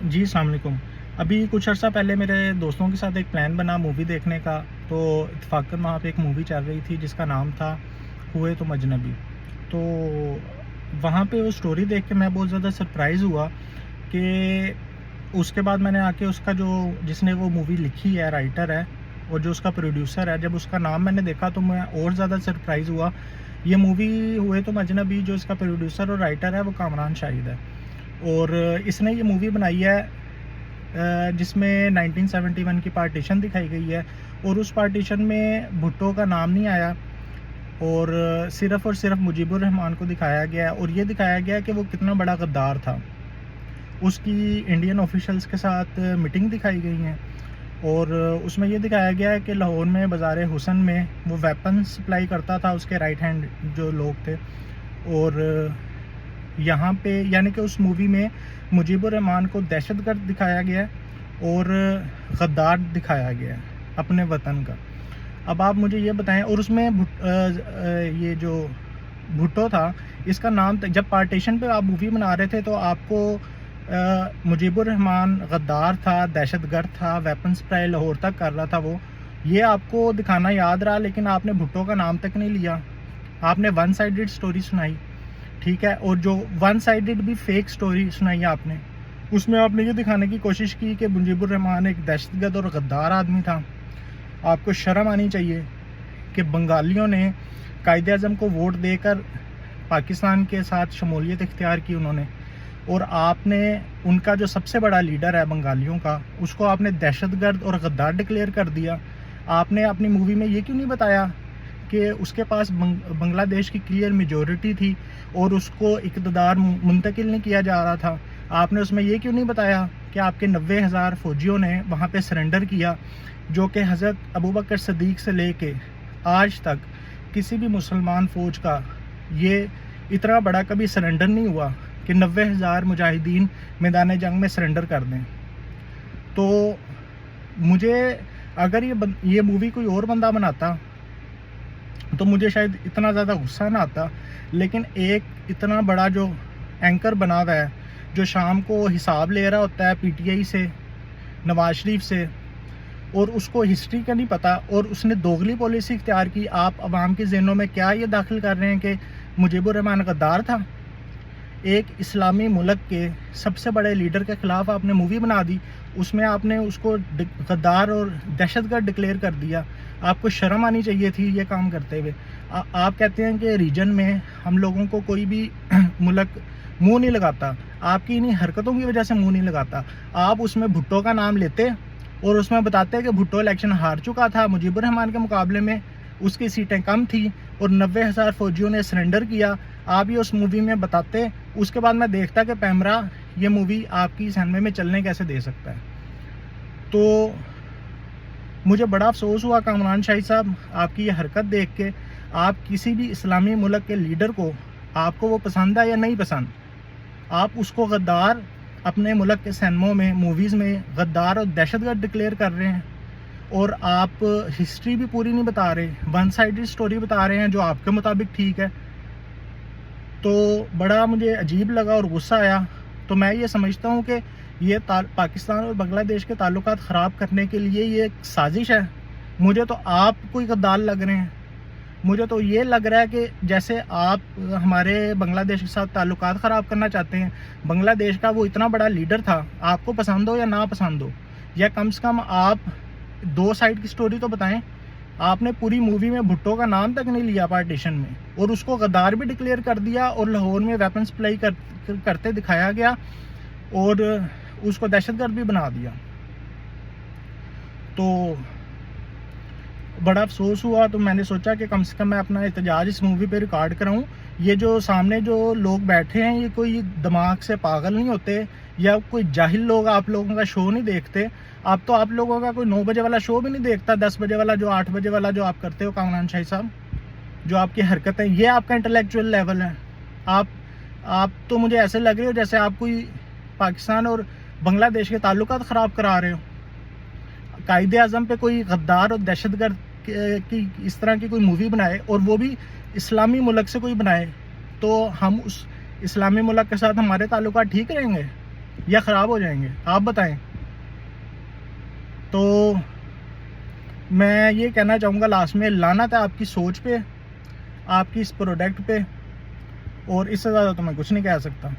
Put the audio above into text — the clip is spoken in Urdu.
جی السلام علیکم۔ ابھی کچھ عرصہ پہلے میرے دوستوں کے ساتھ ایک پلان بنا مووی دیکھنے کا، تو اتفاقاً وہاں پہ ایک مووی چل رہی تھی جس کا نام تھا ہوئے تم اجنبی۔ تو وہاں پہ وہ سٹوری دیکھ کے میں بہت زیادہ سرپرائز ہوا کہ اس کے بعد میں نے آ کے اس کا جس نے وہ مووی لکھی ہے، رائٹر ہے، اور جو اس کا پروڈیوسر ہے، جب اس کا نام میں نے دیکھا تو میں اور زیادہ سرپرائز ہوا۔ یہ مووی ہوئے تم اجنبی، جو اس کا پروڈیوسر اور رائٹر ہے وہ کامران شاہد ہے، اور اس نے یہ مووی بنائی ہے جس میں 1971 کی پارٹیشن دکھائی گئی ہے، اور اس پارٹیشن میں بھٹو کا نام نہیں آیا، اور صرف مجیب الرحمان کو دکھایا گیا ہے، اور یہ دکھایا گیا کہ وہ کتنا بڑا غدار تھا۔ اس کی انڈین آفیشلز کے ساتھ میٹنگ دکھائی گئی ہیں، اور اس میں یہ دکھایا گیا ہے کہ لاہور میں بازار حسن میں وہ ویپن سپلائی کرتا تھا، اس کے رائٹ ہینڈ جو لوگ تھے، اور یہاں پہ یعنی کہ اس مووی میں مجیب الرحمان کو دہشت گرد دکھایا گیا ہے اور غدار دکھایا گیا ہے اپنے وطن کا۔ اب آپ مجھے یہ بتائیں، اور اس میں یہ جو بھٹو تھا، اس کا نام جب پارٹیشن پہ آپ مووی بنا رہے تھے تو آپ کو مجیب الرحمان غدار تھا، دہشت گرد تھا، ویپن سپلائی لاہور تک کر رہا تھا، وہ یہ آپ کو دکھانا یاد رہا، لیکن آپ نے بھٹو کا نام تک نہیں لیا، آپ نے ون سائیڈڈ سٹوری سنائی، ٹھیک ہے، اور جو ون سائیڈڈ بھی فیک سٹوری سنائی آپ نے، اس میں آپ نے یہ دکھانے کی کوشش کی کہ مجیب الرحمان ایک دہشت گرد اور غدار آدمی تھا۔ آپ کو شرم آنی چاہیے کہ بنگالیوں نے قائد اعظم کو ووٹ دے کر پاکستان کے ساتھ شمولیت اختیار کی انہوں نے، اور آپ نے ان کا جو سب سے بڑا لیڈر ہے بنگالیوں کا، اس کو آپ نے دہشت گرد اور غدار ڈکلیئر کر دیا۔ آپ نے اپنی مووی میں یہ کیوں نہیں بتایا کہ اس کے پاس بنگلہ دیش کی کلیئر میجورٹی تھی اور اس کو اقتدار منتقل نہیں کیا جا رہا تھا؟ آپ نے اس میں یہ کیوں نہیں بتایا کہ آپ کے 90,000 فوجیوں نے وہاں پہ سرنڈر کیا، جو کہ حضرت ابوبکر صدیق سے لے کے آج تک کسی بھی مسلمان فوج کا یہ اتنا بڑا کبھی سرنڈر نہیں ہوا کہ 90,000 مجاہدین میدان جنگ میں سرنڈر کر دیں۔ تو مجھے اگر یہ مووی کوئی اور بندہ بناتا تو مجھے شاید اتنا زیادہ غصہ نہ آتا، لیکن ایک اتنا بڑا جو اینکر بنا ہوا ہے، جو شام کو حساب لے رہا ہوتا ہے پی ٹی آئی سے، نواز شریف سے، اور اس کو ہسٹری کا نہیں پتہ، اور اس نے دوغلی پالیسی اختیار کی، آپ عوام کے ذہنوں میں کیا یہ داخل کر رہے ہیں کہ مجیب الرحمان غدار تھا؟ ایک اسلامی ملک کے سب سے بڑے لیڈر کے خلاف آپ نے مووی بنا دی، اس میں آپ نے اس کو غدار اور دہشت گرد ڈکلیئر کر دیا۔ آپ کو شرم آنی چاہیے تھی یہ کام کرتے ہوئے۔ آپ کہتے ہیں کہ ریجن میں ہم لوگوں کو کوئی بھی ملک منہ نہیں لگاتا، آپ کی انہی حرکتوں کی وجہ سے منہ نہیں لگاتا۔ آپ اس میں بھٹو کا نام لیتے اور اس میں بتاتے کہ بھٹو الیکشن ہار چکا تھا، مجیب الرحمان کے مقابلے میں اس کی سیٹیں کم تھیں اور 90,000 فوجیوں نے سرنڈر کیا، آپ یہ اس مووی میں بتاتے، اس کے بعد میں دیکھتا کہ پیمرا یہ مووی آپ کی سینما میں چلنے کیسے دے سکتا ہے۔ تو مجھے بڑا افسوس ہوا کامران شاہد صاحب آپ کی یہ حرکت دیکھ کے۔ آپ کسی بھی اسلامی ملک کے لیڈر کو، آپ کو وہ پسند ہے یا نہیں پسند، آپ اس کو غدار اپنے ملک کے سینموں میں، موویز میں غدار اور دہشت گرد ڈکلیئر کر رہے ہیں، اور آپ ہسٹری بھی پوری نہیں بتا رہے، ون سائیڈڈ سٹوری بتا رہے ہیں جو آپ کے مطابق ٹھیک ہے۔ تو بڑا مجھے عجیب لگا اور غصہ آیا۔ تو میں یہ سمجھتا ہوں کہ یہ پاکستان اور بنگلہ دیش کے تعلقات خراب کرنے کے لیے یہ ایک سازش ہے۔ مجھے تو آپ کوئی غدار لگ رہے ہیں، مجھے تو یہ لگ رہا ہے کہ جیسے آپ ہمارے بنگلہ دیش کے ساتھ تعلقات خراب کرنا چاہتے ہیں۔ بنگلہ دیش کا وہ اتنا بڑا لیڈر تھا، آپ کو پسند ہو یا نہ پسند ہو، یا کم سے کم آپ دو سائیڈ کی سٹوری تو بتائیں۔ آپ نے پوری مووی میں بھٹو کا نام تک نہیں لیا پارٹیشن میں، اور اس کو غدار بھی ڈکلیئر کر دیا، اور لاہور میں ویپن سپلائی کرتے دکھایا گیا، اور اس کو دہشت گرد بھی بنا دیا۔ تو بڑا افسوس ہوا، تو میں نے سوچا کہ کم سے کم میں اپنا احتجاج اس مووی پہ ریکارڈ کراؤں۔ یہ جو سامنے جو لوگ بیٹھے ہیں، یہ کوئی دماغ سے پاگل نہیں ہوتے، یا کوئی جاہل لوگ آپ لوگوں کا شو نہیں دیکھتے۔ اب تو آپ لوگوں کا کوئی 9 بجے والا شو بھی نہیں دیکھتا، 10 بجے والا، جو 8 بجے والا جو آپ کرتے ہو کامران شاہد صاحب، جو آپ کی حرکتیں، یہ آپ کا انٹلیکچوئل لیول ہے۔ آپ تو مجھے ایسے لگ رہے ہو جیسے آپ کوئی پاکستان اور بنگلہ دیش کے تعلقات خراب کرا رہے ہو۔ قائد اعظم پہ کوئی غدار اور دہشت گرد کی اس طرح کی کوئی مووی بنائے، اور وہ بھی اسلامی ملک سے کوئی بنائے، تو ہم اس اسلامی ملک کے ساتھ ہمارے تعلقات ٹھیک رہیں گے؟ یا خراب ہو جائیں گے؟ آپ بتائیں. تو میں یہ کہنا چاہوں گا لاسٹ میں، لعنت ہے آپ کی سوچ پہ، آپ کی اس پروڈکٹ پہ، اور اس سے زیادہ تو میں کچھ نہیں کہہ سکتا.